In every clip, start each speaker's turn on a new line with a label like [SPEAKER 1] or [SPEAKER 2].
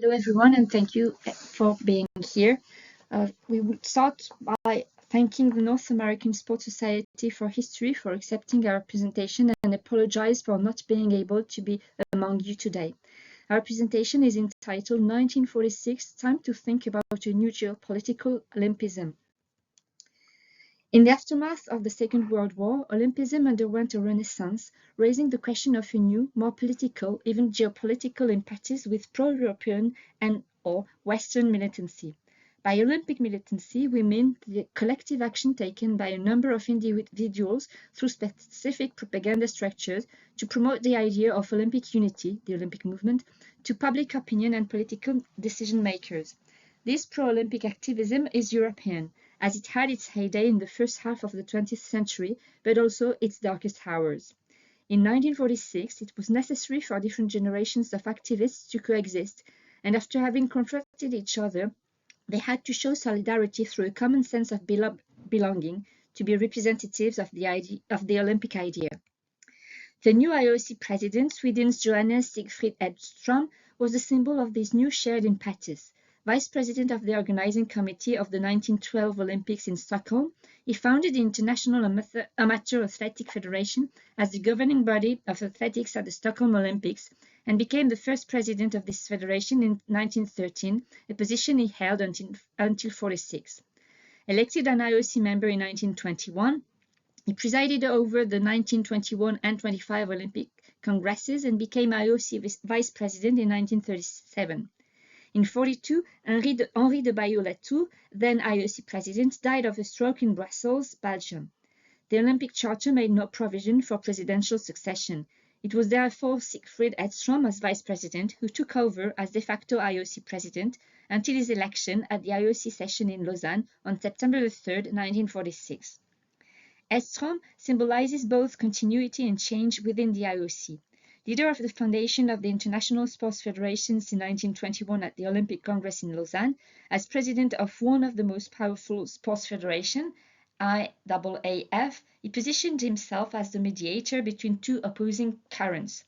[SPEAKER 1] Hello, everyone, and thank you for being here. We would start by thanking the North American Sports Society for History for accepting our presentation and apologize for not being able to be among you today. Our presentation is entitled 1946, Time to Think About a New Geopolitical Olympism. In the aftermath of the Second World War, Olympism underwent a renaissance, raising the question of a new, more political, even geopolitical impetus with pro-European and/or Western militancy. By Olympic militancy, we mean the collective action taken by a number of individuals through specific propaganda structures to promote the idea of Olympic unity, the Olympic movement, to public opinion and political decision makers. This pro-Olympic activism is European, as it had its heyday in the first half of the 20th century, but also its darkest hours. In 1946, it was necessary for different generations of activists to coexist, and after having confronted each other, they had to show solidarity through a common sense of belonging to be representatives of the Olympic idea. The new IOC president, Sweden's Johannes Siegfried Edström, was the symbol of this new shared impetus. Vice president of the organizing committee of the 1912 Olympics in Stockholm, he founded the International Amateur Athletic Federation as the governing body of athletics at the Stockholm Olympics and became the first president of this federation in 1913, a position he held until 1946. Elected an IOC member in 1921, he presided over the 1921 and 25 Olympic Congresses and became IOC vice president in 1937. In 1942, Henri de Baillot-Latour, then IOC president, died of a stroke in Brussels, Belgium. The Olympic Charter made no provision for presidential succession. It was therefore Siegfried Edström, as vice president, who took over as de facto IOC president until his election at the IOC session in Lausanne on September 3, 1946. Edström symbolizes both continuity and change within the IOC. Leader of the foundation of the International Sports Federations in 1921 at the Olympic Congress in Lausanne, as president of one of the most powerful sports federations, IAAF, he positioned himself as the mediator between two opposing currents.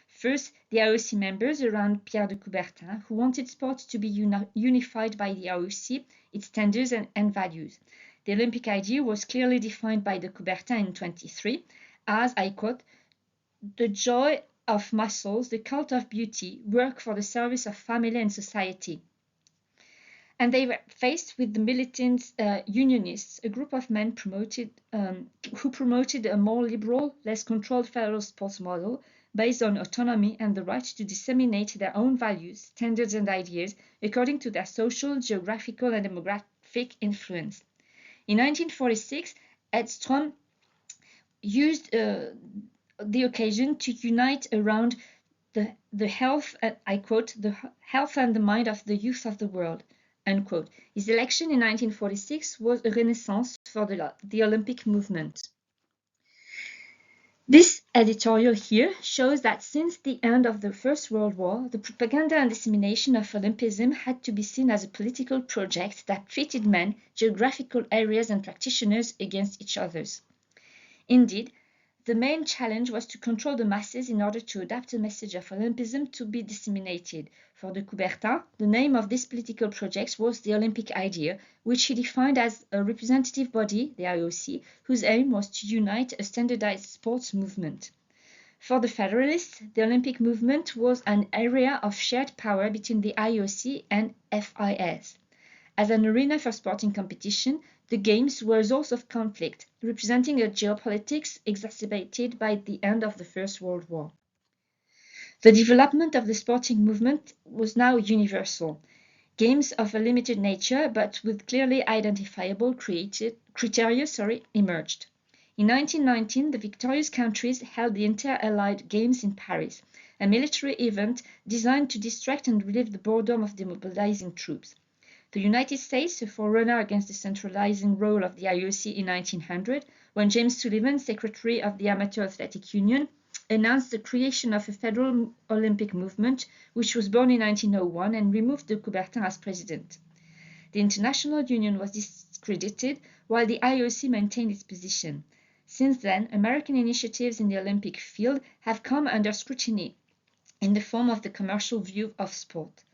[SPEAKER 1] First, the IOC members around Pierre de Coubertin, who wanted sports to be unified by the IOC, its standards and values. The Olympic idea was clearly defined by de Coubertin in 1923 as, I quote, the joy of muscles, the cult of beauty, work for the service of family and society. And they were faced with the militant unionists, a group of men who promoted a more liberal, less controlled federal sports model based on autonomy and the right to disseminate their own values, standards, and ideas according to their social, geographical, and demographic influence. In 1946, Edström used the occasion to unite around the health, I quote, the health and the mind of the youth of the world, unquote. His election in 1946 was a renaissance for the Olympic movement. This editorial here shows that since the end of the First World War, the propaganda and dissemination of Olympism had to be seen as a political project that pitted men, geographical areas, and practitioners against each other. Indeed, the main challenge was to control the masses in order to adapt the message of Olympism to be disseminated. For de Coubertin, the name of this political project was the Olympic idea, which he defined as a representative body, the IOC, whose aim was to unite a standardized sports movement. For the Federalists, the Olympic movement was an area of shared power between the IOC and FIS. As an arena for sporting competition, the Games were a source of conflict, representing a geopolitics exacerbated by the end of the First World War. The development of the sporting movement was now universal. Games of a limited nature, but with clearly identifiable criteria, emerged. In 1919, the victorious countries held the Inter-Allied Games in Paris, a military event designed to distract and relieve the boredom of demobilizing troops. The United States, a forerunner against the centralizing role of the IOC in 1900, when James Sullivan, secretary of the Amateur Athletic Union, announced the creation of a federal Olympic movement, which was born in 1901 and removed de Coubertin as president. The International Union was discredited, while the IOC maintained its position. Since then, American initiatives in the Olympic field have come under scrutiny in the form of the commercial view of sport.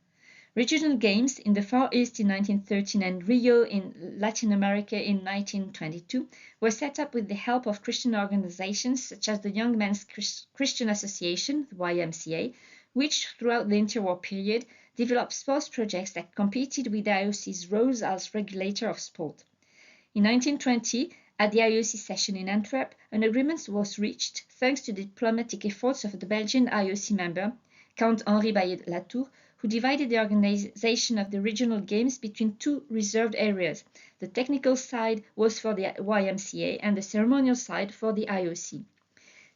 [SPEAKER 1] Regional games in the Far East in 1913 and Rio in Latin America in 1922 were set up with the help of Christian organizations such as the Young Men's Christian Association, the YMCA, which throughout the interwar period developed sports projects that competed with the IOC's roles as regulator of sport. In 1920, at the IOC session in Antwerp, an agreement was reached thanks to the diplomatic efforts of the Belgian IOC member, Count Henri Baillet-Latour, who divided the organization of the regional games between two reserved areas. The technical side was for the YMCA and the ceremonial side for the IOC.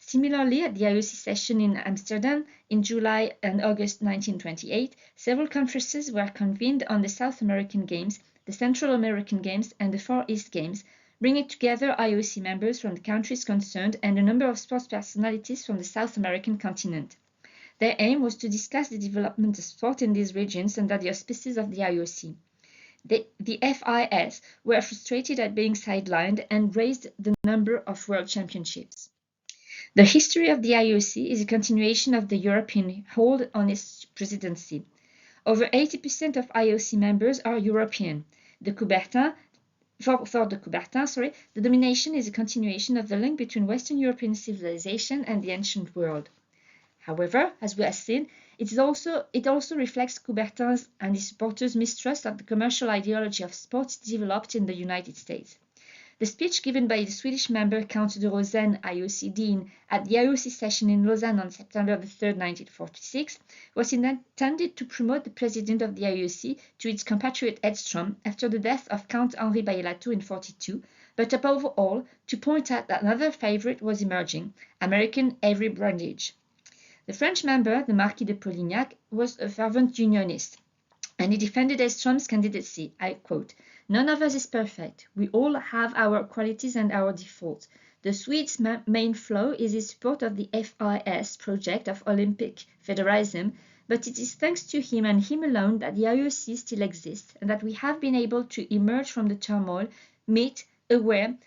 [SPEAKER 1] Similarly, at the IOC session in Amsterdam in July and August 1928, several conferences were convened on the South American Games, the Central American Games, and the Far East Games, bringing together IOC members from the countries concerned and a number of sports personalities from the South American continent. Their aim was to discuss the development of sport in these regions under the auspices of the IOC. The FIS were frustrated at being sidelined and raised the number of world championships. The history of the IOC is a continuation of the European hold on its presidency. Over 80% of IOC members are European. For the Coubertin, the domination is a continuation of the link between Western European civilization and the ancient world. However, as we have seen, it also reflects Coubertin's and his supporters' mistrust of the commercial ideology of sports developed in the United States. The speech given by the Swedish member Count de Rosen, IOC Dean, at the IOC session in Lausanne on September 3, 1946, was intended to promote the president of the IOC to its compatriot Edstrom after the death of Count Henri Baillet-Latour in 1942, but above all, to point out that another favorite was emerging, American Avery Brundage. The French member, the Marquis de Polignac, was a fervent unionist, and he defended Edstrom's candidacy. I quote, "None of us is perfect. We all have our qualities and our defaults. The Swede's main flaw is his support of the FIS project of Olympic federalism, but it is thanks to him and him alone that the IOC still exists and that we have been able to emerge from the turmoil, meet, award,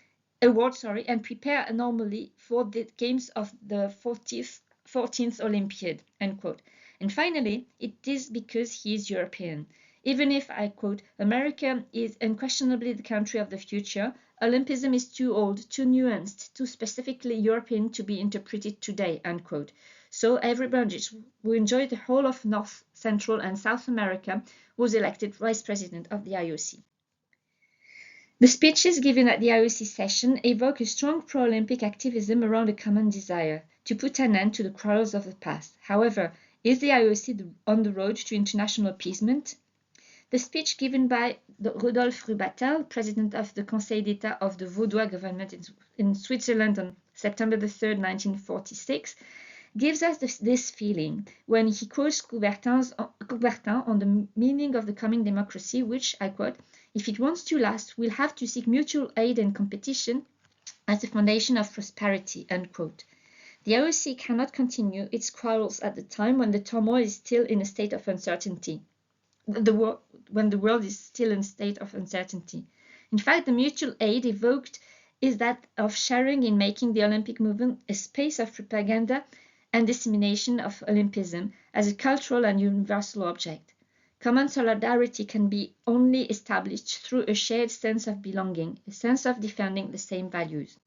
[SPEAKER 1] and prepare normally for the games of the 14th Olympiad," end quote. And finally, it is because he is European. Even if, I quote, "America is unquestionably the country of the future, Olympism is too old, too nuanced, too specifically European to be interpreted today," unquote. So Avery Brundage, who enjoyed the whole of North, Central, and South America, was elected vice president of the IOC. The speeches given at the IOC session evoke a strong pro-Olympic activism around a common desire to put an end to the quarrels of the past. However, is the IOC on the road to international appeasement? The speech given by Rodolphe Rubatel, president of the Conseil d'État of the Vaudois government in Switzerland on September 3, 1946, gives us this feeling when he quotes Coubertin on the meaning of the coming democracy, which, I quote, "If it wants to last, we'll have to seek mutual aid and competition as the foundation of prosperity," unquote. The IOC cannot continue its quarrels at the time when the turmoil is still in a state of uncertainty. When the world is still in a state of uncertainty. In fact, the mutual aid evoked is that of sharing in making the Olympic movement a space of propaganda and dissemination of Olympism as a cultural and universal object. Common solidarity can be only established through a shared sense of belonging, a sense of defending the same values.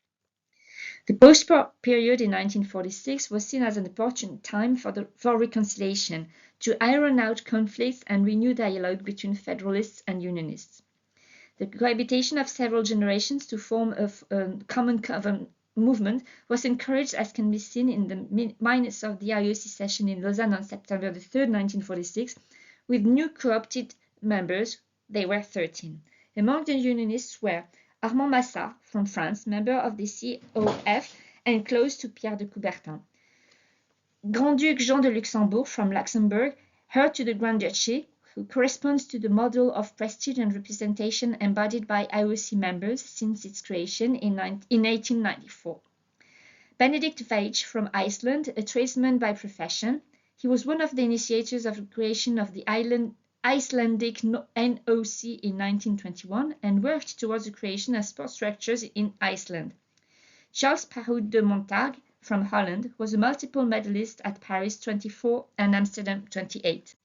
[SPEAKER 1] The post-war period in 1946 was seen as an opportune time for reconciliation, to iron out conflicts and renew dialogue between federalists and unionists. The cohabitation of several generations to form a common movement was encouraged, as can be seen in the minutes of the IOC session in Lausanne on September 3, 1946, with new co-opted members. They were 13. Among the unionists were Armand Massat from France, member of the COF and close to Pierre de Coubertin. Grand-Duc Jean de Luxembourg from Luxembourg, heir to the Grand Duchy, who corresponds to the model of prestige and representation embodied by IOC members since its creation in 1894. Benedict Veitch from Iceland, a tradesman by profession, he was one of the initiators of the creation of the Icelandic NOC in 1921 and worked towards the creation of sports structures in Iceland. Charles Paroud de Montague from Holland was a multiple medalist at Paris 24 and Amsterdam 28.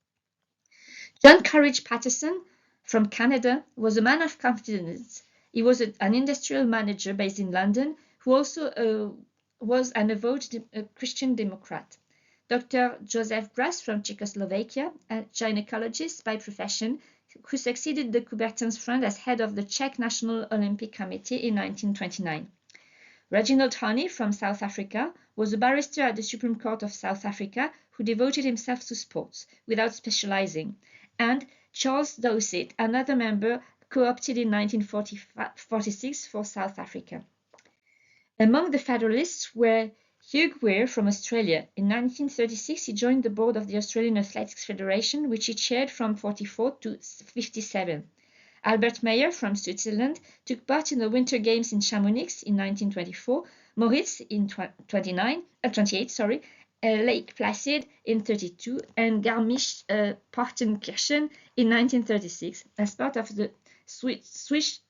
[SPEAKER 1] John Courage Patterson from Canada was a man of confidence. He was an industrial manager based in London who also was an avowed Christian Democrat. Dr. Joseph Grass from Czechoslovakia, a gynecologist by profession, who succeeded de Coubertin's friend as head of the Czech National Olympic Committee in 1929. Reginald Honey from South Africa was a barrister at the Supreme Court of South Africa who devoted himself to sports without specializing, and Charles Dowsett, another member co-opted in 1946 for South Africa. Among the Federalists were Hugh Weir from Australia. In 1936, he joined the board of the Australian Athletics Federation, which he chaired from 1944 to 1957. Albert Meyer from Switzerland took part in the Winter Games in Chamonix in 1924, Moritz in 1928, Lake Placid in 1932, and Garmisch-Partenkirchen in 1936 as part of the Swiss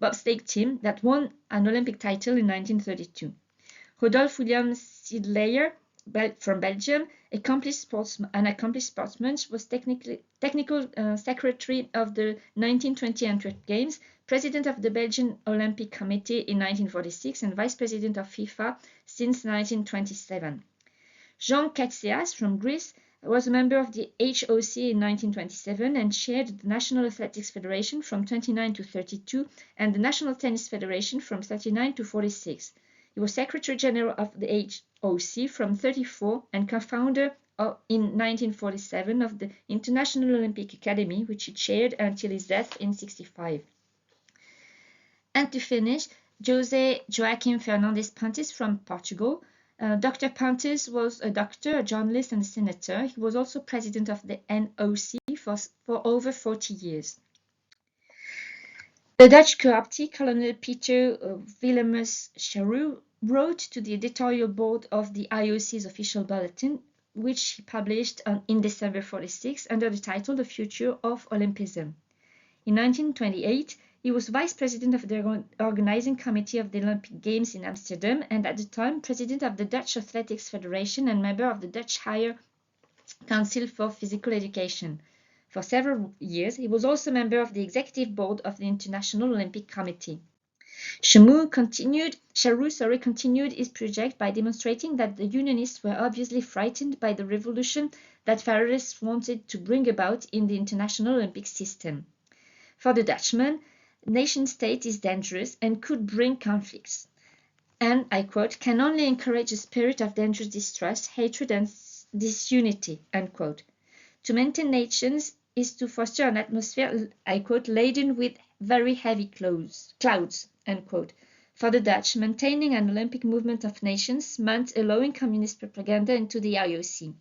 [SPEAKER 1] bobsleigh team that won an Olympic title in 1932. Rodolphe William Sidleyer from Belgium, an accomplished sportsman, was technical secretary of the 1920 Antwerp Games, president of the Belgian Olympic Committee in 1946, and vice president of FIFA since 1927. Jean Katseas from Greece was a member of the HOC in 1927 and chaired the National Athletics Federation from 29 to 32 and the National Tennis Federation from 39 to 46. He was Secretary General of the HOC from 1934 and co-founder in 1947 of the International Olympic Academy, which he chaired until his death in 1965. And to finish, José Joaquim Fernandes Pontes from Portugal. Dr. Pontes was a doctor, a journalist, and a senator. He was also president of the NOC for over 40 years. The Dutch co-optee, Colonel Peter Willemus Charroux, wrote to the editorial board of the IOC's official bulletin, which he published in December 1946 under the title The Future of Olympism. In 1928, he was vice president of the organizing committee of the Olympic Games in Amsterdam and at the time president of the Dutch Athletics Federation and member of the Dutch Higher Council for Physical Education. For several years, he was also member of the executive board of the International Olympic Committee. Charroux continued his project by demonstrating that the Unionists were obviously frightened by the revolution that Federalists wanted to bring about in the international Olympic system. For the Dutchman, nation-state is dangerous and could bring conflicts, and, I quote, can only encourage a spirit of dangerous distrust, hatred, and disunity, unquote. To maintain nations is to foster an atmosphere, I quote, laden with very heavy clouds, unquote. For the Dutch, maintaining an Olympic movement of nations meant allowing communist propaganda into the IOC.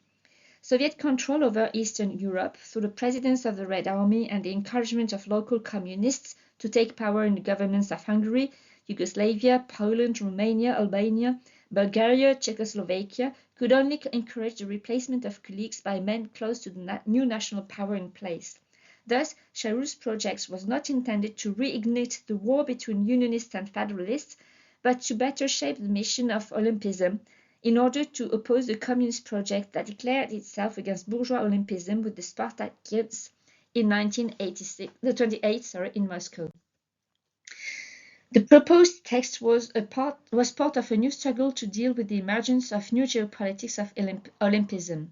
[SPEAKER 1] Soviet control over Eastern Europe through the presidents of the Red Army and the encouragement of local communists to take power in the governments of Hungary, Yugoslavia, Poland, Romania, Albania, Bulgaria, Czechoslovakia could only encourage the replacement of colleagues by men close to the new national power in place. Thus, Charroux' project was not intended to reignite the war between Unionists and Federalists, but to better shape the mission of Olympism in order to oppose the communist project that declared itself against bourgeois Olympism with the Spartakiads in 1928 in Moscow. The proposed text was part of a new struggle to deal with the emergence of new geopolitics of Olympism.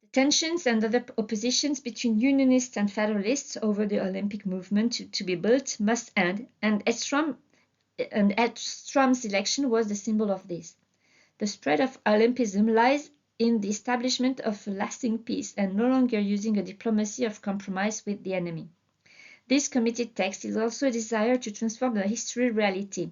[SPEAKER 1] The tensions and other oppositions between Unionists and Federalists over the Olympic movement to be built must end, and Edstrom's election was the symbol of this. The spread of Olympism lies in the establishment of a lasting peace and no longer using a diplomacy of compromise with the enemy. This committed text is also a desire to transform the history reality,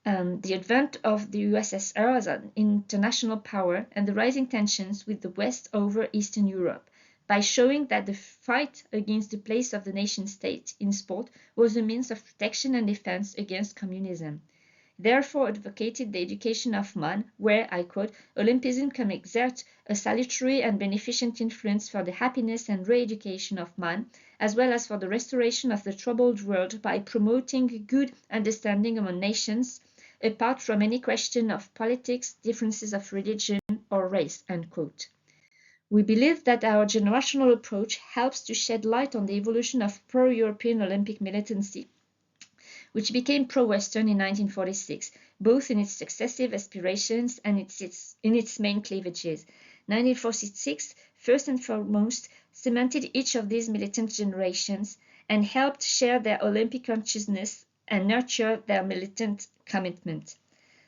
[SPEAKER 1] the advent of the USSR as an international power and the rising tensions with the West over Eastern Europe, by showing that the fight against the place of the nation-state in sport was a means of protection and defense against communism. Therefore advocated the education of man, where, I quote, Olympism can exert a salutary and beneficent influence for the happiness and re-education of man, as well as for the restoration of the troubled world by promoting good understanding among nations, apart from any question of politics, differences of religion, or race, unquote. We believe that our generational approach helps to shed light on the evolution of pro-European Olympic militancy, which became pro-Western in 1946, both in its successive aspirations and in its main cleavages. 1946, first and foremost, cemented each of these militant generations and helped share their Olympic consciousness and nurture their militant commitment.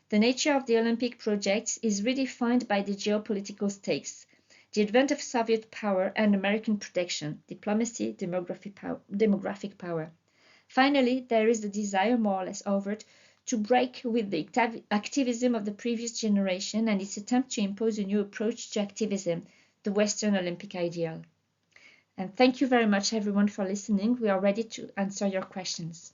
[SPEAKER 1] The nature of the Olympic project is redefined by the geopolitical stakes, the advent of Soviet power and American protection, diplomacy, demographic power. Finally, there is the desire, more or less overt, to break with the activism of the previous generation and its attempt to impose a new approach to activism, the Western Olympic ideal. And thank you very much, everyone, for listening. We are ready to answer your questions.